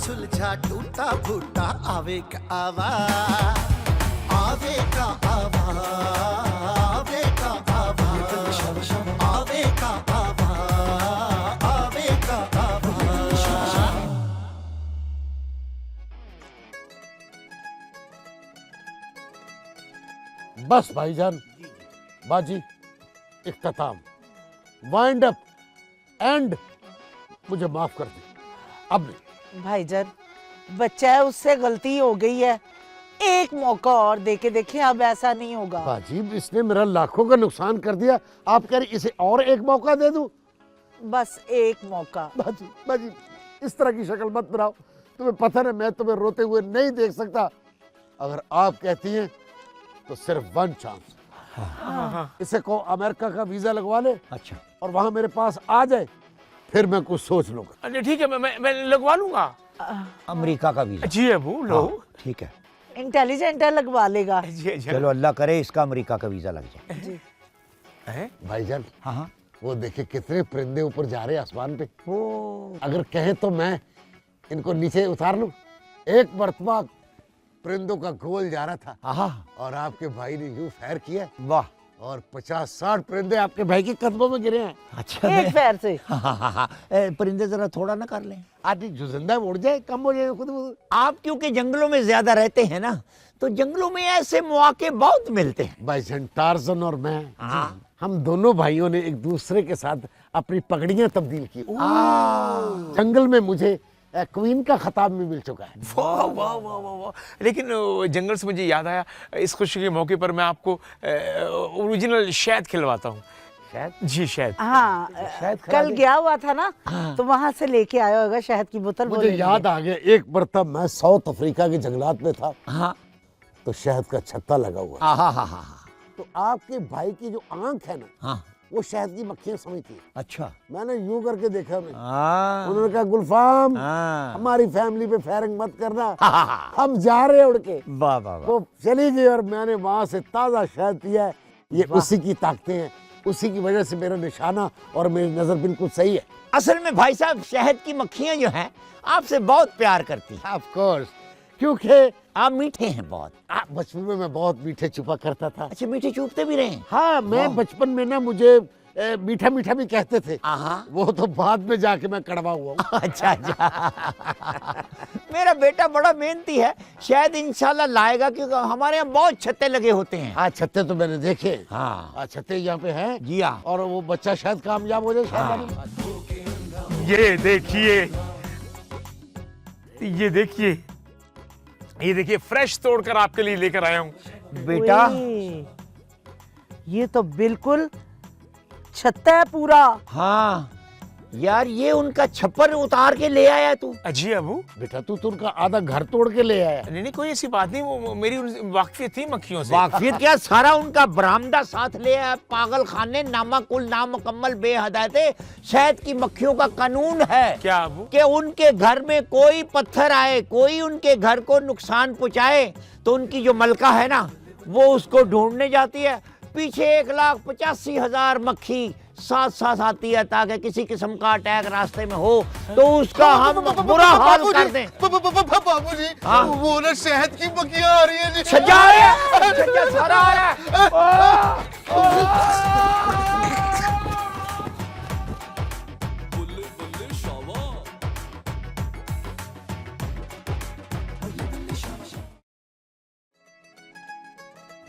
सुलझा टूटा फूटा आवेग आवा, आवेग आवा, आवेग आवा, आवेग आवा, आवेग आवा। बस भाईजान, बाजी, इख्तिताम, वाइंड अप, एंड, मुझे माफ कर दे, अब नहीं। भाईजान, बच्चा है, उससे गलती हो गई है, एक मौका और देके देखें, अब ऐसा नहीं होगा। बाजी, इसने मेरा लाखों का नुकसान कर दिया, आप कह रहे इसे और एक मौका दे दूं? बस एक मौका। बाजी, बाजी, इस तरह की शक्ल मत बनाओ, तुम्हें पता है मैं तुम्हें रोते हुए नहीं देख सकता। अगर आप कहती हैं तो सिर्फ वन चांस, इसे को अमेरिका का वीजा लगवा ले, अच्छा, और वहां मेरे पास आ जाए, फिर मैं कुछ सोच लूंगा। अरे ठीक है, मैं लगवा लूंगा अमेरिका का वीजा। जी अबू, लो। ठीक है, इंटेलिजेंट है, लगवा लेगा। चलो अल्लाह करे इसका अमेरिका का वीजा लग जाए। जी। भाईजान, हाँ हाँ, वो देखे कितने परिंदे ऊपर जा रहे हैं आसमान पे। अगर कहे तो मैं इनको नीचे उतार लूं। एक मरतबा परिंदों का गोल जा रहा था और आपके भाई ने यूं फैर किया, वाह, और 50-60 परिंदे आपके भाई के कदमों में गिरे हैं। अच्छा, एक पैर से। परिंदे जरा थोड़ा ना कर लें, आदि जो जिंदा उड़ जाए, कम हो जाए खुद। आप क्योंकि जंगलों में ज्यादा रहते हैं ना, तो जंगलों में ऐसे मौके बहुत मिलते हैं। भाईजान, टार्जन और मैं, हम दोनों भाइयों ने एक दूसरे के साथ अपनी पगड़ियां तब्दील की। जंगल में मुझे क्वीन का खिताब भी मिल चुका है। वाह वाह वाह वाह वाह। लेकिन जंगल से मुझे याद आया, इस खुशी के मौके पर मैं आपको ओरिजिनल शहद खिलवाता हूँ। शहद? जी, शहद। हाँ, कल गया हुआ था ना, तो वहां से लेके आया होगा शहद की बोतल। मुझे याद आ गया, एक मरतब मैं साउथ अफ्रीका के जंगलात में था, तो शहद का छत्ता लगा हुआ, तो आपके भाई की जो आंख है ना, वो शहद की मक्खियां समझती है। अच्छा, मैंने यूं करके देखा उन्हें, उन्होंने कहा गुलफाम, हमारी फैमिली पे फायरिंग मत करना, हम जा रहे हैं उड़ के। वाह वाह वाह। वो चली गई और मैंने वहां से ताजा शहद पिया है। ये उसी की ताकतें हैं, उसी की वजह से मेरा निशाना और मेरी नजर बिल्कुल सही है। असल में भाई साहब, शहद की मक्खियां जो हैं आपसे बहुत प्यार करती हैं। ऑफ कोर्स, क्योंकि आप मीठे हैं बहुत। बचपन में मैं बहुत मीठे छुपा करता था। अच्छा, मीठे चूपते भी रहे? हाँ, मैं बचपन में ना मुझे मीठा मीठा भी कहते थे। वो तो बाद में जाके मैं कड़वा हुआ हूँ। अच्छा अच्छा। मेरा बेटा बड़ा मेहनती है, शायद इंशाल्लाह लाएगा, क्योंकि हमारे यहाँ बहुत छत्ते लगे होते हैं। हाँ, छत्ते तो मैंने देखे। हाँ, छत्ते यहाँ पे हैं। जी हाँ। और वो बच्चा शायद कामयाब हो जाए। ये देखिए, ये देखिए, ये देखिए, फ्रेश तोड़कर आपके लिए लेकर आया हूँ। बेटा, ये तो बिल्कुल छत्ता है पूरा। हाँ यार, ये उनका छप्पर उतार के ले आया तू। जी अबू। बेटा, तू तो उनका आधा घर तोड़ के ले आया। नहीं, कोई ऐसी बात नहीं, वो मेरी वाकफियत थी मक्खियों से। वाकफियत क्या, सारा उनका बरामदा साथ ले आया। पागल खाने, नामाकुल, नामुकम्मल, बेहदायते। शहद की मक्खियों का कानून है क्या अबू, कि उनके घर में कोई पत्थर आए, कोई उनके घर को नुकसान पहुंचाए, तो उनकी जो मलका है ना, वो उसको ढूंढने जाती है। पीछे 1,85,000 मक्खी साथ साथ आती है, ताकि किसी किस्म का अटैक रास्ते में हो तो उसका हम बुरा हाल कर दें। बाबूजी, वो ना शहद की मक्खियां आ रही है। छज्जा आ रहा है, छज्जा सारा आ रहा है।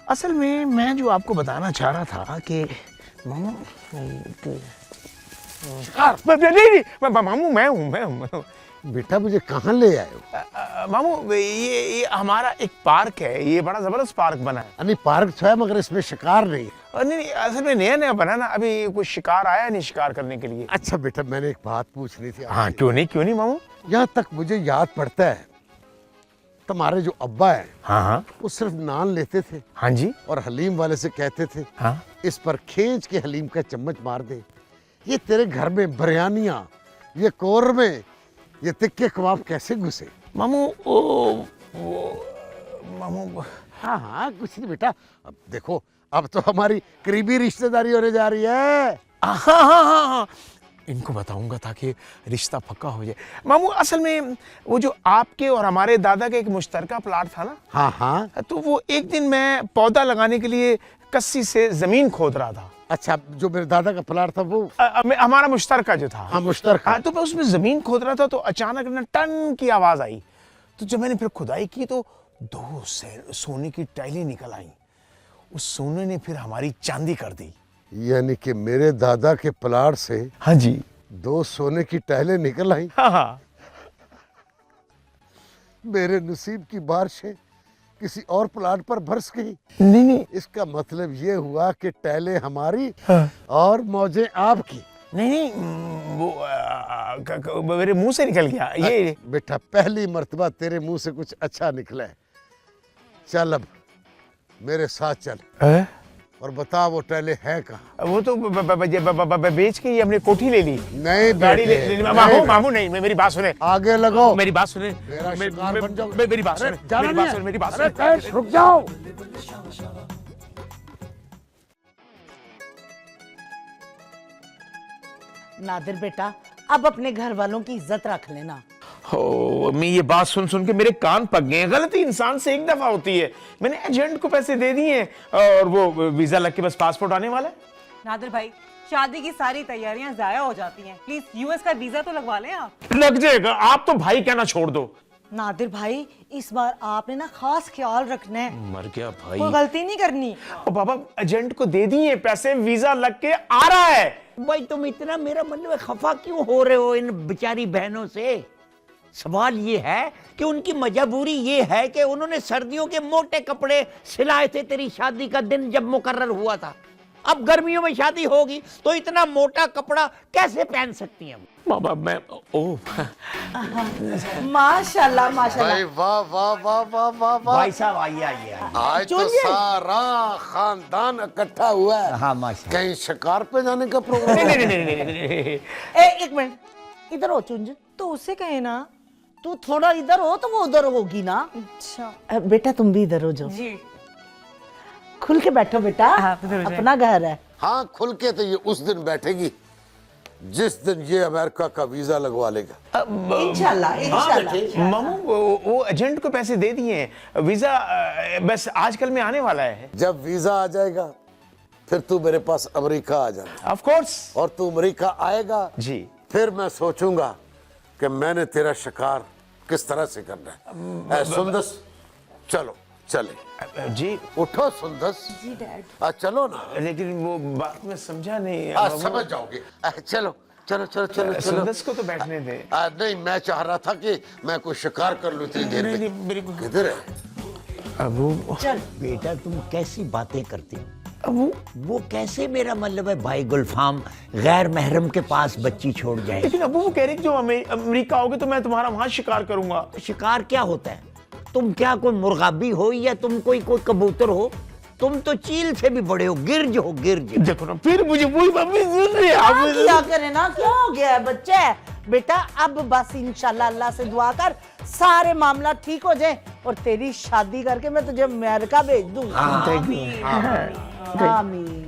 असल में मैं जो आपको बताना चाह रहा था कि मामू, मामू मैं हूँ। बेटा, मुझे कहाँ ले आए हो? मामू, ये हमारा एक पार्क है, ये बड़ा जबरदस्त पार्क बना है। नहीं, पार्क तो है, मगर इसमें शिकार नहीं है। नहीं, असल में नया नया बना ना, अभी कोई शिकार आया नहीं शिकार करने के लिए। अच्छा बेटा, मैंने एक बात पूछनी थी। हाँ, क्यों नहीं मामू। यहाँ तक मुझे याद पड़ता है, तुम्हारे जो अब्बा है, हाँ, वो सिर्फ नान लेते थे। हाँ जी। और हलीम वाले से कहते थे, हाँ, इस पर खींच के हलीम का चम्मच मार दे। ये तेरे घर में बिरयानियां, ये कौरमे, ये तिक्के कबाब कैसे घुसे? मामू, मामू, हाँ, कुछ नहीं बेटा। अब देखो, अब तो हमारी करीबी रिश्तेदारी होने जा रही है। हाँ, इनको बताऊंगा ताकि रिश्ता पक्का हो जाए। मामू असल में वो जो आपके और हमारे दादा का एक मुश्तरका प्लाट था ना, हाँ हाँ। तो वो एक दिन मैं पौधा लगाने के लिए कस्सी से जमीन खोद रहा था। अच्छा, जो मेरे दादा का प्लाट था वो हमारा मुश्तरका जो था। हाँ, मुश्तरका। हाँ, तो मैं उसमें जमीन खोद रहा था तो अचानक ना टन की आवाज आई। तो जब मैंने फिर खुदाई की तो 2 सोने की टाइलें निकल आई। उस सोने ने फिर हमारी चांदी कर दी। यानी कि मेरे दादा के प्लाट से हाँ जी। 2 सोने की टाइलें निकल आई। हाँ हाँ। मेरे नसीब की बारिशें किसी और प्लाट पर बरस गई। नहीं नहीं इसका मतलब ये हुआ कि टाइलें हमारी हाँ। और मौजें आपकी। नहीं नहीं वो मेरे मुंह से निकल गया ये। बेटा, पहली मर्तबा तेरे मुंह से कुछ अच्छा निकला है। चल अब मेरे साथ चल और बता वो टाइलें है कहाँ। वो तो बेच के ही हमने कोठी ले ली। नहीं गाड़ी ले बेटे, मामू नहीं। मामू नहीं, मेरी बात सुने। आगे लगो। मेरी बात सुने। मेरा शिकार बन जाओ। मेरी बात सुने। जाना मेरी नहीं बात है। सुने। मेरी बात अरे सुने। कैश, रुक जाओ। नादिर बेटा, अब अपने घर वालों की इज्जत रख लेना। हो, मैं ये बात सुन सुन के मेरे कान पक गए हैं। गलती इंसान से एक दफा होती है। मैंने एजेंट को पैसे दे दिए और वो वीजा लग के बस पासपोर्ट आने वाला है। नादिर भाई, शादी की सारी तैयारियां जाया हो जाती हैं। प्लीज यूएस का वीजा तो लगवा लें आप। लग जाएगा, आप तो भाई कहना छोड़ दो। नादिर भाई, इस बार आपने ना खास ख्याल रखना है, मर गया भाई। कोई गलती नहीं करनी। ओ बाबा, एजेंट को दे दिए पैसे, वीजा लग के आ रहा है। भाई तुम इतना मेरा मतलब खफा क्यों हो रहे हो इन बेचारी बहनों से? सवाल ये है कि उनकी मजबूरी ये है कि उन्होंने सर्दियों के मोटे कपड़े सिलाए थे तेरी शादी का दिन जब मुकर्रर हुआ था। अब गर्मियों में शादी होगी तो इतना मोटा कपड़ा कैसे पहन सकती हैं? बाबा मैं माशाल्लाह माशाल्लाह। भाई वाह वाह वाह वाह वाह वाह। भाई साहब आइए आइए आइए। आज तो सारा खानदान इकट्ठा हुआ है। हाँ माशाल्लाह। कहीं शिकार पे जाने का प्रोग्राम? नहीं नहीं नहीं नहीं नहीं। एक मिनट, इधर हो चुंज। तो उससे कहे ना। तू थोड़ा इधर हो तो वो उधर होगी ना। अच्छा बेटा तुम भी इधर हो जाओ। जी। खुल के बैठो बेटा, हाँ, इधर हो जाए। अपना घर है। हाँ, खुल के तो ये उस दिन बैठेगी जिस दिन ये अमेरिका का वीजा लगवा लेगा। इंशाल्लाह इंशाल्लाह। मामू वो एजेंट को पैसे दे दिए हैं। वीजा बस आजकल में आने वाला है। जब वीजा आ जाएगा फिर तू मेरे पास अमेरिका आ जाना। Of course. और तू अमेरिका आएगा जी। फिर मैं सोचूंगा कि मैंने तेरा शिकार किस तरह से करना है। सुंदस, चलो चले। जी। उठो सुंदस। जी डैड। चलो ना। लेकिन वो बात में समझा नहीं। समझ जाओगे। चलो चलो चलो चलो चलो। सुंदस को तो बैठने दे। नहीं, मैं चाह रहा था कि मैं कोई शिकार कर लूं इतनी देर नहीं, में। मेरे को किधर है? अब चल बेटा, तुम कैसी बातें करती हो? वो कैसे मेरा मतलब है भाई गुलफाम गैर महरम के पास बच्ची छोड़ जाए? लेकिन अबू वो कह रहे कि जो अमेरिका आओगे तो मैं तुम्हारा वहां शिकार करूंगा। शिकार क्या होता है? तुम क्या कोई मुर्गाबी हो या तुम कोई कबूतर हो? तुम तो चील से भी बड़े हो, गिरज हो, गिरज। देखो ना, फिर मुझे वही मम्मी सुन रही है। क्या किया करे ना, क्या हो गया है बच्चे? बेटा अब बस इंशाल्लाह अल्लाह से दुआ कर सारे मामला ठीक हो जाए और तेरी शादी करके मैं तुझे अमेरिका भेज दूंगा। आमीन।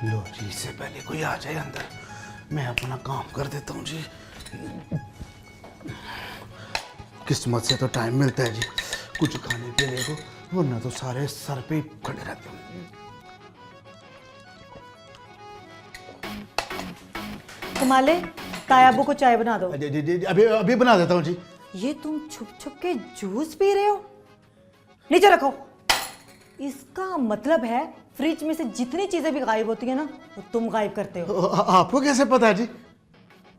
लो जी, इससे पहले कोई आ जाए अंदर मैं अपना काम कर देता हूँ जी। किस्मत से तो टाइम मिलता है जी कुछ खाने के लिए, तो वरना तो सारे सर पे ही खड़े रहते हैं। कमाले, तायाबू को चाय बना दो। अभी अभी बना देता हूँ जी। ये तुम छुप छुप के जूस पी रहे हो? नीचे रखो। इसका मतलब है फ्रिज में से जितनी चीजें भी गायब होती है ना, वो तुम गायब करते हो। आपको कैसे पता है जी?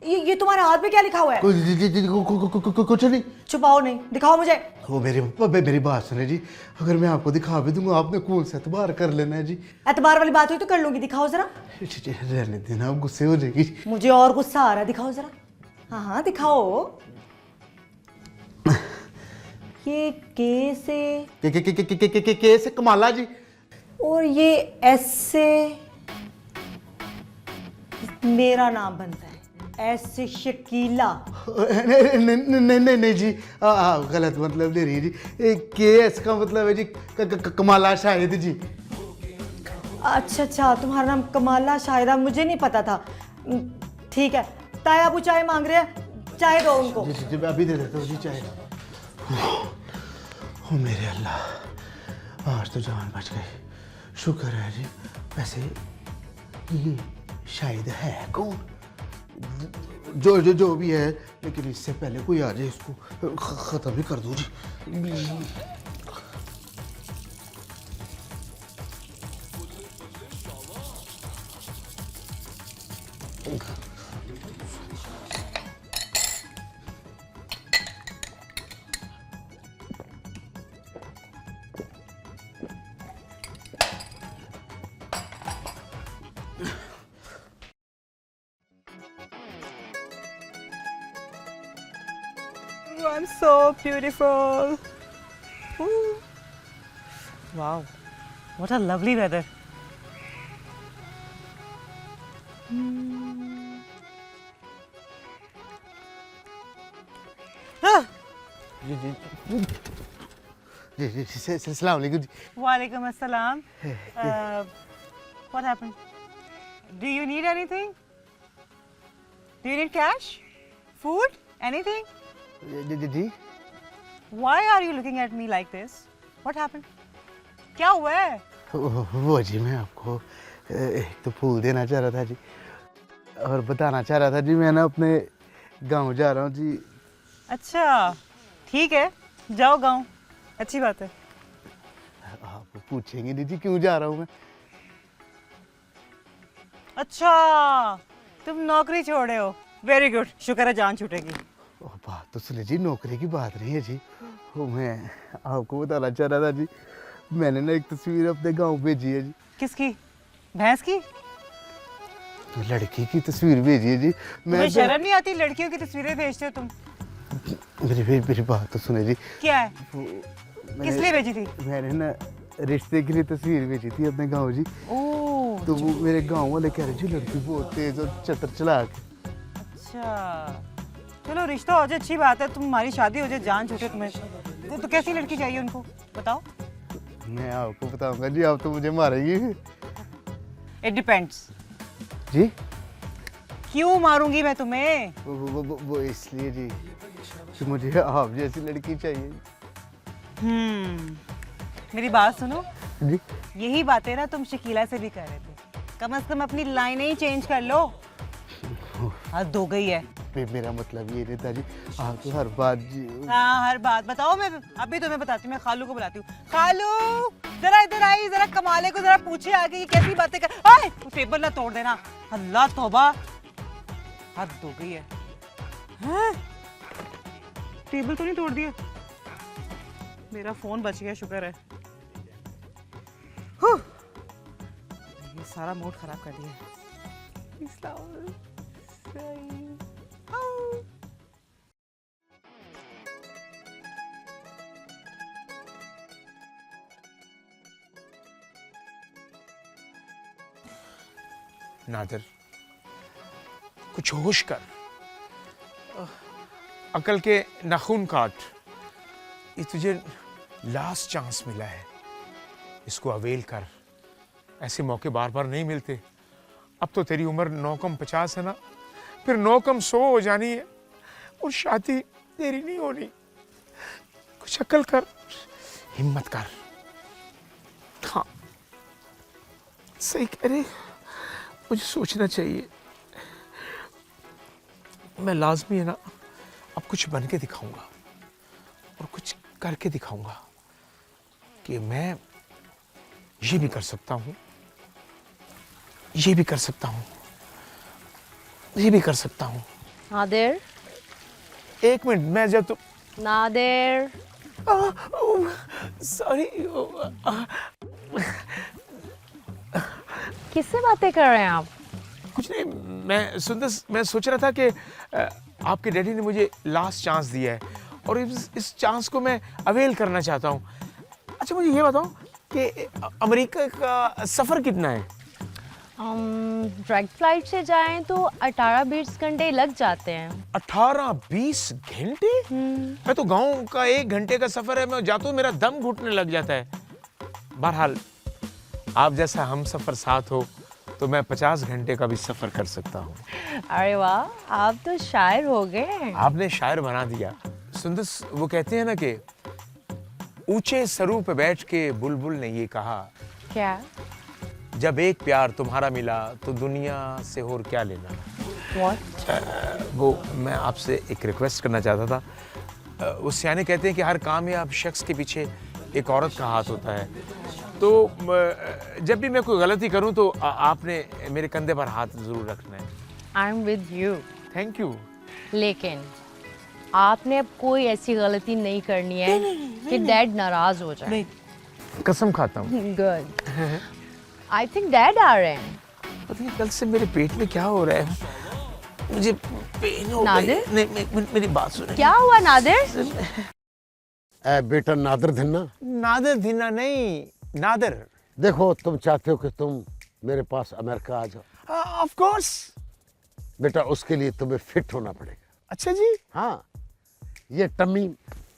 ये तुम्हारे हाथ पे क्या लिखा हुआ है? कुछ नहीं। छुपाओ नहीं, दिखाओ मुझे। वो मेरी बात सुने जी, अगर मैं आपको दिखा भी दूंगा आपने कौन सा एतबार कर लेना है जी। एतबार वाली बात हुई तो कर लूंगी, दिखाओ जरा। रहने देना, आप गुस्से हो जाएगी। मुझे और गुस्सा आ रहा है, दिखाओ जरा। हाँ हाँ दिखाओ। ये के से कमाला जी। और ये एस से मेरा नाम बनता है, ऐसे शकीला। नहीं जी, गलत मतलब ले रही है जी। KS का मतलब है जी कमाला शाहिद जी। अच्छा, तुम्हारा नाम कमाला शाहिदा, मुझे नहीं पता था। ठीक है, ताया अबू चाय मांग रहे हैं, चाय दो उनको। जी मैं अभी दे देता हूँ जी चाय। ओ मेरे अल्लाह, आज तो जान बच गई, शुक्र है जी। वैसे ये शायद है कौन? जो भी है, लेकिन इससे पहले कोई आ जाए इसको खत्म ही कर दो जी। I'm so beautiful. Ooh. Wow, what a lovely weather. जी अस्सलाम वालेकुम जी। Walaikum assalam. What happened? Do you need anything? Do you need cash? Food? Anything? Ji Why are you looking at me like this? What happened? क्या हुआ है? वो जी मैं आपको एक तो फूल देना चाह रहा था जी, और बताना चाह रहा था जी मैं ना अपने गांव जा रहा हूँ जी। अच्छा, ठीक है, जाओ गांव, अच्छी बात है। आप पूछेंगे नहीं जी क्यों जा रहा हूँ मैं? अच्छा, तुम नौकरी छोड़े हो, वेरी गुड, शुक्र है जान छूटेगी। ओ, बात तो सुनिए जी, नौकरी की बात नहीं है जी। वो मैं आपको बताना चाह रहा था जी, मैंने ना एक तस्वीर अपने गांव भेजी है जी। किसकी? भैंस की? लड़की की तस्वीर भेजी है जी। तुम्हें शर्म नहीं आती लड़कियों की तस्वीरें भेजते हो तुम? मेरी बात तो सुने जी। क्या है? वो किस लिए भेजी थी? मैंने ना रिश्ते के लिए तस्वीर भेजी थी अपने गांव जी। ओह, तो वो मेरे गांव वाले कह रहे जी लड़की बहुत तेज और चतर चलाक। अच्छा, चलो रिश्ता हो जाए अच्छी बात है, तुम्हारी शादी हो जाए, जान छूटे तुम्हें। तो कैसी लड़की चाहिए उनको, बताओ। मैं आपको बताऊंगा जी, आप तो मुझे मारेंगी। It depends. जी क्यों मारूंगी मैं तुम्हें? वो इसलिए जी कि मुझे आप जैसी लड़की चाहिए। मेरी बात सुनो जी। यही बातें ना तुम शकीला से भी कर रहे थे, कम से कम अपनी लाइनें ही चेंज कर लो। हद हो गई है। मेरा मतलब ये नहीं था जी, आप तो हर बात जी। हाँ, हर बात बताओ, मैं अभी तुम्हें बताती हूँ, मैं खालू को बुलाती हूँ। खालू जरा इधर आई, जरा कमाले को जरा पूछे आगे ये कैसी बातें कर। आए, टेबल ना तोड़ देना, अल्लाह तौबा, हद हो गई है। हाँ? टेबल तो नहीं तोड़ दिया, मेरा फोन बच गया, शुक्र है। ये सारा मूड खराब कर दिया। नादिर, कुछ होश कर, अकल के नाखून काट। ये तुझे लास्ट चांस मिला है, इसको अवेल कर। ऐसे मौके बार बार नहीं मिलते। अब तो तेरी उम्र 9 कम 50 है ना, फिर 9 कम 100 हो जानी है और शादी तेरी नहीं होनी। कुछ अकल कर, हिम्मत कर। हाँ सही कह रहे, मुझे सोचना चाहिए। मैं लाजमी है ना अब कुछ बन के दिखाऊंगा और कुछ करके दिखाऊंगा कि मैं ये भी कर सकता हूँ, ये भी कर सकता हूँ, ये भी कर सकता हूँ। नादिर, एक मिनट, मैं जब तो नादिर, सॉरी। किससे बातें कर रहे हैं आप? कुछ नहीं, मैं सोच रहा था कि आपके डैडी ने मुझे लास्ट चांस दिया है और इस चांस को मैं अवेल करना चाहता हूँ। अच्छा मुझे ये बताओ कि अमेरिका का सफ़र कितना है? डायरेक्ट फ्लाइट से जाएं तो 18-20 घंटे लग जाते हैं। 18-20 घंटे? मैं तो गांव का 1 घंटे का सफर है, मैं जाता हूँ मेरा दम घुटने लग जाता है। बहरहाल आप जैसा हम सफर साथ हो तो मैं 50 घंटे का भी सफर कर सकता हूँ। अरे वाह, आप तो शायर हो गए। आपने शायर बना दिया। सुंदर, वो कहते हैं ना कि ऊंचे सरू पे बैठ के बुलबुल ने ये कहा, क्या? जब एक प्यार तुम्हारा मिला तो दुनिया से और क्या लेना। What? वो मैं आपसे एक रिक्वेस्ट करना चाहता था। वो सियाने कहते हैं कि हर कामयाब शख्स के पीछे एक औरत का हाथ होता है, तो जब भी मैं कोई गलती करूं तो आपने मेरे कंधे पर हाथ जरूर रखना है। I'm with you. Thank you. लेकिन आपने अब कोई ऐसी गलती नहीं करनी है कि डैड नाराज हो जाए। कसम खाता हूँ। गुड। आई थिंक डैड आ रहे हैं। पता नहीं कल से मेरे पेट में क्या हो रहा है, मुझे पेन हो गई। नादिर? नहीं, मेरी बात सुनो। क्या हुआ नादिर? बेटा नादर धिन्ना, नादिर धिन्ना नहीं, नादिर। देखो तुम चाहते हो कि तुम मेरे पास अमेरिका आ जाओ। Of course. बेटा उसके लिए तुम्हें फिट होना पड़ेगा। अच्छा जी। हाँ, ये टम्मी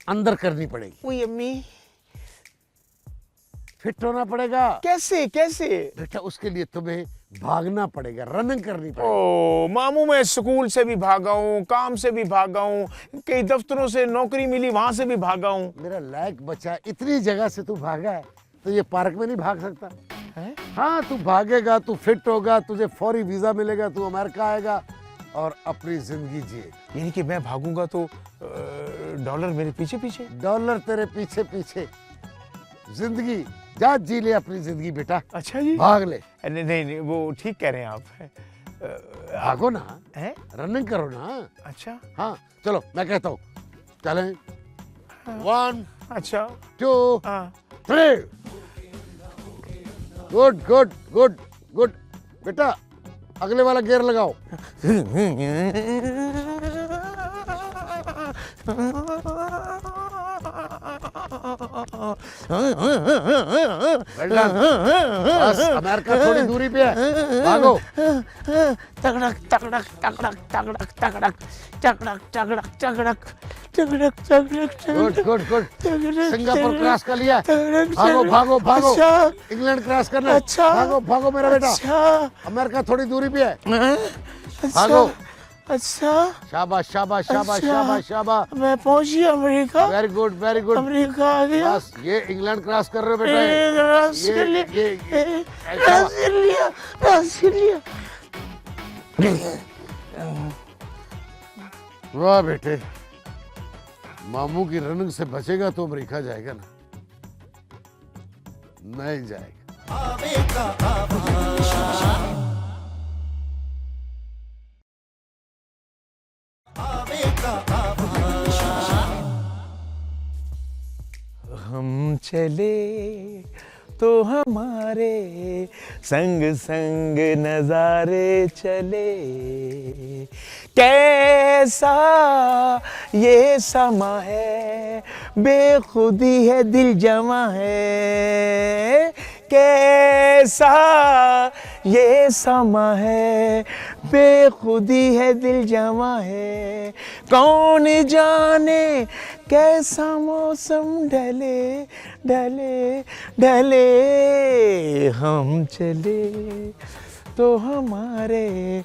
अंदर करनी पड़ेगी। ओए अम्मी, फिट होना पड़ेगा। कैसे कैसे? बेटा उसके लिए तुम्हें भागना पड़ेगा, रनिंग करनी पड़ेगी। ओ मामू, मैं स्कूल से भी भागा हूँ, काम से भी भागा हूँ, कई दफ्तरों से नौकरी मिली वहां से भी भागा हूँ। मेरा लायक बच्चा, इतनी जगह से तू भागा है तो ये पार्क में नहीं भाग सकता है? हाँ, तू भागेगा, तू फिट होगा, तुझे फौरी वीजा मिलेगा, तू अमेरिका आएगा और अपनी जिंदगी जिए। यानी कि मैं भागूंगा तो डॉलर मेरे पीछे पीछे? डॉलर तेरे पीछे पीछे, जिंदगी जा जी ले अपनी जिंदगी बेटा। अच्छा जी। भाग ले। नहीं नहीं नहीं, वो ठीक कह रहे हैं आप। भागो ना, हैं? रनिंग करो ना। अच्छा। हाँ चलो, मैं कहता हूँ चलें। 1 अच्छा। 2 हाँ। 3। Good good good good. बेटा अगले वाला गियर लगाओ। बस अमेरिका थोड़ी दूरी पे है, भागो। तगड़क तगड़क तगड़क तगड़क तगड़क तगड़क तगड़क तगड़क तगड़क तगड़क। Good good good. Singapore cross कर लिया। भागो भागो भागो। इंग्लैंड क्रॉस करना। अच्छा। भागो भागो मेरा बेटा। अमेरिका थोड़ी दूरी पे है, भागो। अच्छा। शाबाश शाबाश शाबाश शाबाश शाबाश। मैं पहुंच गया America. Very good very good. America आ गया। बस ये इंग्लैंड क्रॉस कर रहे हो बेटा। वाह बेटे, मामू की रनिंग से बचेगा तो अमेरिका जाएगा ना? नहीं जाएगा। हम चले तो हमारे संग संग नजारे चले, कैसा ये समा है, बेखुदी है दिल जमा है, कैसा ये समा है, बेखुदी है दिल जमा है, कौन जाने कैसा मौसम ढले ढले ढले, हम चले तो हमारे।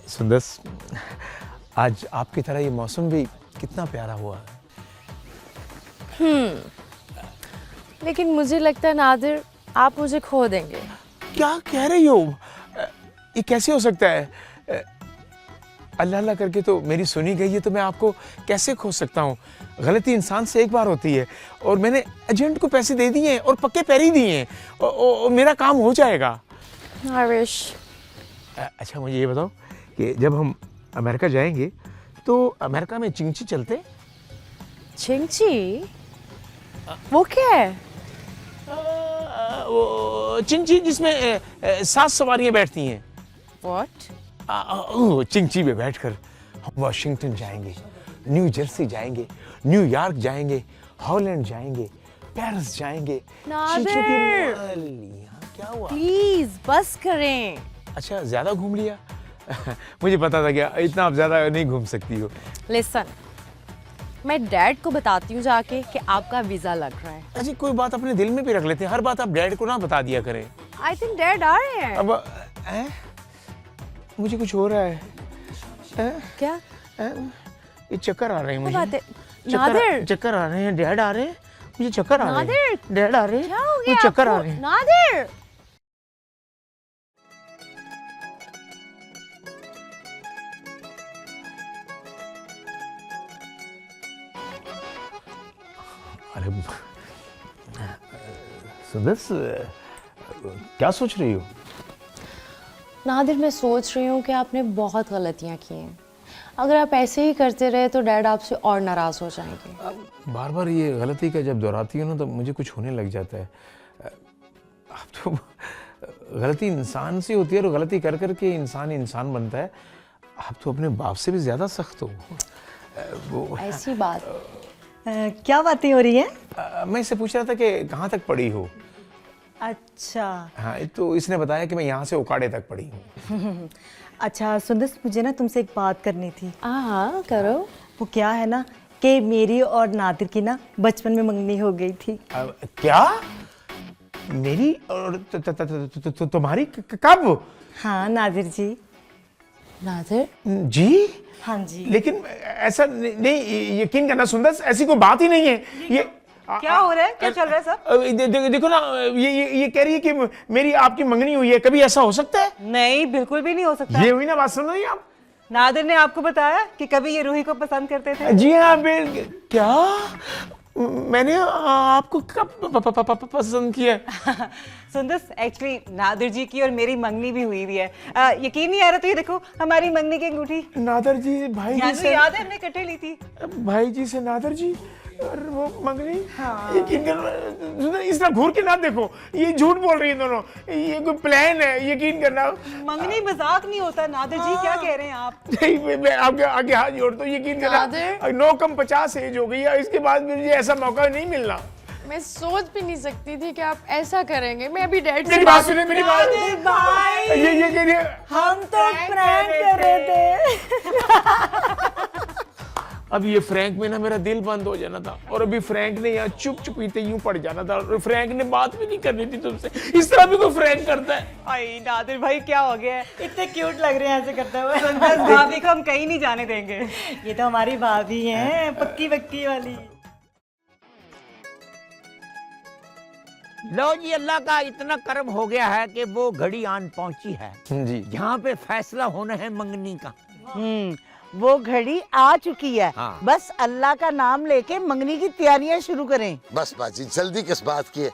सुंदर, आज आपकी तरह ये मौसम भी कितना प्यारा हुआ। लेकिन मुझे लगता है नादिर आप मुझे खो देंगे। क्या कह रही हो? ये कैसे हो सकता है? अल्लाह अल्लाह करके तो मेरी सुनी गई है, तो मैं आपको कैसे खो सकता हूँ? गलती इंसान से एक बार होती है और मैंने एजेंट को पैसे दे दिए हैं और पक्के पैरी दिए हैं, और मेरा काम हो जाएगा। आरिश, अच्छा मुझे ये बताओ कि जब हम अमेरिका जाएंगे तो अमेरिका में चिंची चलते? चिंची? वो क्या है? वो चिंची जिसमें 7 सवारियां बैठती हैं। What? चिंची में बैठकर हम वाशिंगटन जाएंगे, न्यू जर्सी जाएंगे, न्यूयॉर्क जाएंगे, हॉलैंड जाएंगे, पेरिस जाएंगे। नादिर! चींचों की माल। यहाँ क्या हुआ? प्लीज बस करें। अच्छा ज़्यादा घूम लिया? मुझे पता था कि इतना आप ज़्यादा नहीं घूम सकती हो। लिसन, मैं डैड को बताती हूँ जाके कि आपका वीजा लग रहा है। अच्छा कोई बात अपने दिल में भी रख लेते हैं, हर बात आप डैड को ना बता दिया करें। आई थिंक डैड आ रहे हैं। अब मुझे कुछ हो रहा है। क्या ये चक्कर आ रहे हैं मुझे। बात है? नादिर, चक्कर आ रहे हैं, डैड आ रहे हैं, मुझे चक्कर आ रहे हैं। नादिर, डैड आ रहे हैं, क्या हो गया मुझे चक्कर आ आपको? रहे हैं। नादिर, अरे सुदस, क्या सोच रही हो? नादिर, मैं सोच रही हूँ कि आपने बहुत गलतियाँ की हैं। अगर आप ऐसे ही करते रहे तो डैड आपसे और नाराज़ हो जाएंगे। बार बार ये गलती का जब दोहराती हो ना तो मुझे कुछ होने लग जाता है। आप तो गलती इंसान से होती है और गलती कर कर के इंसान बनता है। आप तो अपने बाप से भी ज़्यादा सख्त हो। वो ऐसी बात। क्या बातें हो रही हैं? मैं इससे पूछ रहा था कि कहाँ तक पढ़ी हो। अच्छा। हाँ, तो इसने बताया कि मैं यहाँ से उकाड़े तक पढ़ी हूँ। अच्छा सुंदस, मुझे ना तुमसे एक बात करनी थी। हाँ करो। वो क्या है ना कि मेरी और नादिर की ना बचपन में मंगनी हो गई थी। क्या? मेरी और तुम्हारी कब? हाँ नादिर जी। नादिर जी? हाँ जी। लेकिन ऐसा नहीं, यकीन करना सुंदर, ऐसी कोई बात ही नहीं है। ये क्या हो रहा है, क्या चल रहा है सब? देखो ना, ये कह रही है कि मेरी आपकी मंगनी हुई है। कभी ऐसा हो सकता है? नहीं, बिल्कुल भी नहीं हो सकता। ये हुई ना बात, सुन रही हैं आप? नादिर ने आपको बताया कि कभी ये रूही को पसंद करते थे? जी हाँ। क्या मैंने आपको कब पसंद किया? सुंदर, एक्चुअली नादिर जी की और मेरी मंगनी भी हुई है। यकीन नहीं आ रहा तो ये देखो हमारी मंगनी की अंगूठी। नादर जी, भाई जी से याद है हमने इकट्ठे ली थी। भाई जी से नादर जी और वो मंगनी। यकीन करना, इस तरह घूर के ना देखो, ये झूठ बोल रही है दोनों। ये कोई प्लान है, यकीन करना। मंगनी मजाक नहीं होता। नादिर जी क्या कह रहे हैं आप? नहीं, मैं आपके आगे हाथ जोड़ता हूँ। यकीन करना, 9 कम 50 एज हो गई है, इसके बाद मुझे ऐसा मौका नहीं मिलना। मैं सोच भी नहीं सकती थी कि आप ऐसा करेंगे। मैं अभी डैड से मेरी बात सुनिए, मेरी बात। भाई, ये हम तो प्रैंक कर रहे थे। अब ये फ्रैंक में ना मेरा दिल बंद हो जाना था, और अभी फ्रैंक ने यहाँ चुप चुपीते यूं पड़ जाना था, और फ्रैंक ने बात भी नहीं करनी थी तुमसे। इस तरह भी कोई फ्रैंक करता है? आई नादिर भाई, क्या हो गया है? इतने क्यूट लग रहे हैं ऐसे करते हुए। सुंदर भाभी को हम कहीं नहीं जाने देंगे। ये तो हमारी भाभी हैं, पक्की पक्की वाली। लो जी, अल्लाह का इतना करम हो गया है कि वो घड़ी आन पहुंची है जी। जहाँ पे फैसला होना है मंगनी का। वो घड़ी आ चुकी है। हाँ। बस अल्लाह का नाम लेके मंगनी की तैयारियां शुरू करें। बस बाजी, जल्दी किस बात की है?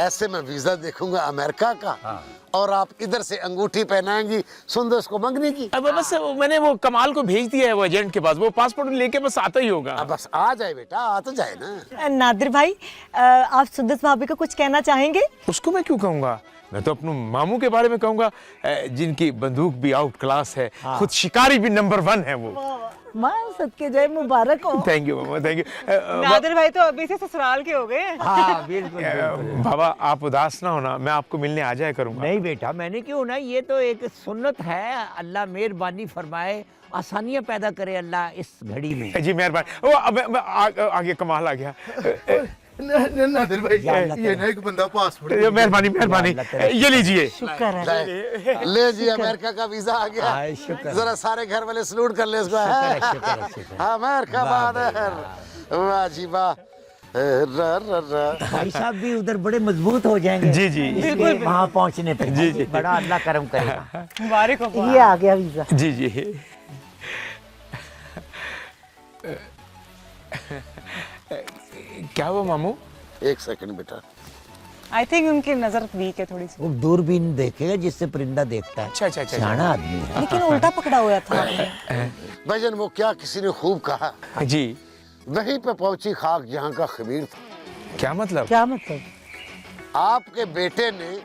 ऐसे मैं वीजा देखूंगा अमेरिका का, और आप इधर से अंगूठी पहनाएंगी सुंदर को मंगनी की। अब बस मैंने वो कमाल को भेज दिया है वो एजेंट के पास, वो पासपोर्ट लेके बस आता ही होगा। अब बस आ जाए बेटा, आ तो जाए ना। नादिर भाई, आप सुंदस भाभी को कुछ कहना चाहेंगे? उसको मैं क्यों कहूंगा? मैं तो अपने मामू के बारे में कहूंगा, जिनकी बंदूक भी आउट क्लास है, खुद शिकारी भी नंबर 1 है वो। माँ सदके जाए, मुबारक हो। Thank you mama, thank you. Nadir भाई तो अभी से ससुराल के हो गए हैं। हाँ बिल्कुल, बिल्कुल। बाबा आप उदास ना होना, मैं आपको मिलने आ जाया करूंगा। नहीं बेटा, मैंने क्यों ना, ये तो एक सुन्नत है। अल्लाह मेहरबानी फरमाए, आसानियां पैदा करे अल्लाह इस घड़ी में। जी मेहरबानी। वो अब आगे कमाल आ गया। नादिर भाई, ये ना एक बंदा पासपोर्ट। मेहरबानी मेहरबानी, ये लीजिए। शुक्र है। ले जी, अमेरिका का वीजा आ गया। हाँ, शुक्र। जरा सारे घर वाले सलूट कर ले इसको। शुक्र। अमेरिका बादर, वाह जी वाह। भाई साहब भी उधर बड़े मजबूत हो जाएंगे। जी जी, बिल्कुल, वहाँ पहुँचने पे। जी, जी। बड़ा अल्लाह करम करेगा। मुबारक हो। ये आ गया वीजा। जी जी। क्या हुआ मामू? एक सेकंड बेटा। आई थिंक उनकी नजर वीक है थोड़ी सी। वो दूरबीन देखेगा जिससे परिंदा देखता है। अच्छा। सियाना आदमी है। लेकिन उल्टा पकड़ा हुआ था। भाईजान, वो क्या किसी ने खूब कहा, जी। वहीं पे पहुंची खाक जहाँ का खमीर था। क्या मतलब? क्या मतलब? आपके बेटे ने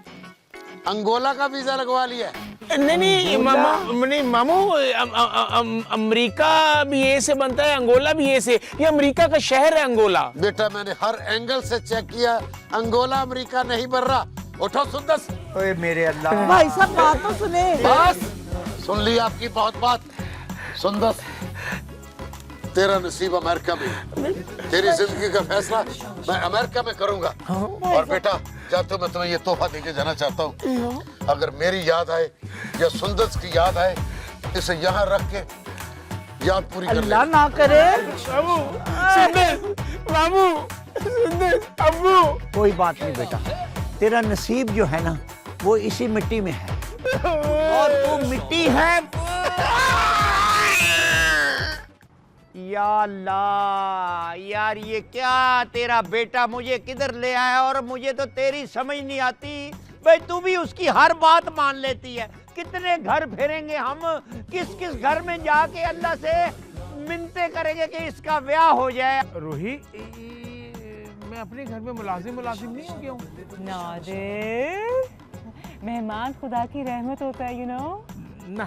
अंगोला का वीजा लगवा लिया है। नहीं मामू, अमेरिका भी ए से बनता है, अंगोला भी ए से। ये अमेरिका का शहर है अंगोला। बेटा, मैंने हर एंगल से चेक किया, अंगोला अमेरिका नहीं बन रहा। उठो सुंदस। ओए मेरे अल्लाह। भाई साहब बात तो सुने। बस सुन ली आपकी बहुत बात। सुंदस, तेरा नसीब अमेरिका में, तेरी जिंदगी का फैसला मैं अमेरिका में करूंगा। और बेटा जाते मैं तुम्हें ये तोहफा देके जाना चाहता हूँ। अगर मेरी याद आए या सुंदस की याद आए, इसे यहाँ रख के याद पूरी कर अल्लाह ले। ना करे। बाबू सुंदर, बाबू सुंदर, अब्बू। कोई बात नहीं बेटा, तेरा नसीब जो है ना वो इसी मिट्टी में है, और वो मिट्टी है। या अल्लाह, यार ये क्या तेरा बेटा मुझे किधर ले आया, और मुझे तो तेरी समझ नहीं आती भाई। तू भी उसकी हर बात मान लेती है। कितने घर फिरेंगे हम, किस किस घर में जाके अल्लाह से मिन्नतें करेंगे कि इसका ब्याह हो जाए। रूही, मैं अपने घर में मुलाजिम नहीं हो गया हूँ। नादिर, मेहमान खुदा की रहमत होता है, यू नो। ना,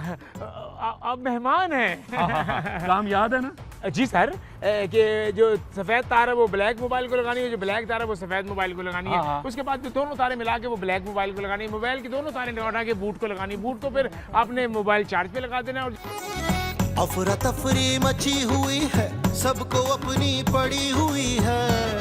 अब मेहमान हैं। काम याद है ना? जी सर, कि जो सफ़ेद तार है वो ब्लैक मोबाइल को लगानी है, जो ब्लैक तार है वो सफ़ेद मोबाइल को लगानी है। हाँ। उसके बाद जो दोनों तारें मिला के वो ब्लैक मोबाइल को लगानी है। मोबाइल की दोनों तारें लगा के बूट को लगानी है। बूट को फिर आपने मोबाइल चार्ज पे लगा देना। और अफरा तफरी मची हुई है, सबको अपनी पड़ी हुई है।